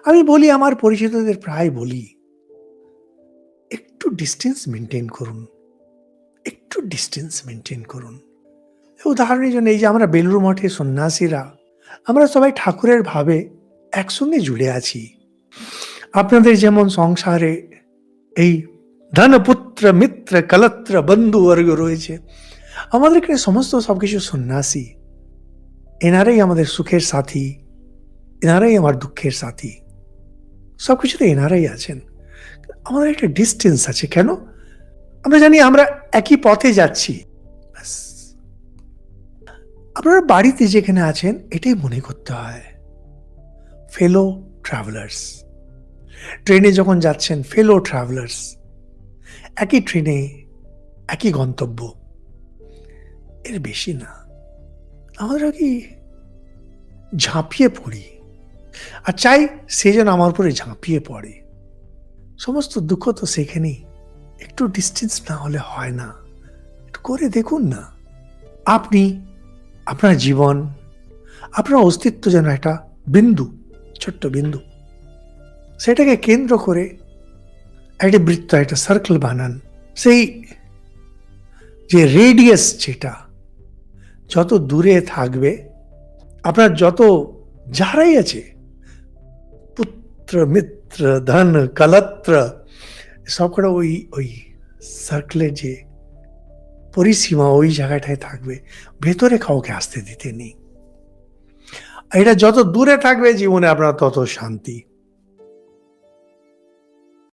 আমি বলি, আমার পরিচিতদের প্রায় বলি, একটু ডিস্টেন্স মেনটেন করুন, একটু ডিস্টেন্স মেনটেন করুন। উদাহরণের জন্য, এই যে আমরা বেলুড় মঠে সন্ন্যাসীরা, আমরা সবাই ঠাকুরের ভাবে একসঙ্গে জুড়ে আছি। আপনাদের যেমন সংসারে এই ধন, পুত্র, মিত্র, কলত্র, বন্ধু বর্গ রয়েছে, আমাদের এখানে সমস্ত সবকিছু সন্ন্যাসী। এনারাই আমাদের সুখের সাথী, এনারাই আমার দুঃখের সাথী, সবকিছুতে এনারাই আছেন। আমাদের একটা ডিস্টেন্স আছে। কেন? আমরা জানি আমরা একই পথে যাচ্ছি। আপনারা বাড়িতে যেখানে আছেন, এটাই মনে করতে হয়, ফেলো ট্রাভেলার্স। ট্রেনে যখন যাচ্ছেন, ফেলো ট্রাভেলার্স, একই ট্রেনে, একই গন্তব্য, এর বেশি না। আমরা কি ঝাঁপিয়ে পড়ি, আর চাই সে যেন আমার উপরে ঝাঁপিয়ে পড়ে। সমস্ত দুঃখ তো সেখানেই। একটু ডিস্টেন্স না হলে হয় না। একটু করে দেখুন না। আপনি, আপনার জীবন, আপনার অস্তিত্ব যেন একটা বিন্দু, ছোট্ট বিন্দু। সেটাকে কেন্দ্র করে একটা বৃত্ত, একটা সার্কেল বানান। সেই যে রেডিয়াস, যেটা যত দূরে থাকবে, আপনার যত যারাই আছে, পুত্র, মিত্র, ধন, কলত্র, সবকটা ওই ওই সার্কেলের যে পরিসীমা, ওই জায়গাটায় থাকবে। ভেতরে কাউকে আসতে দিতে নেই। এটা যত দূরে থাকবে জীবনে, আপনার তত শান্তি।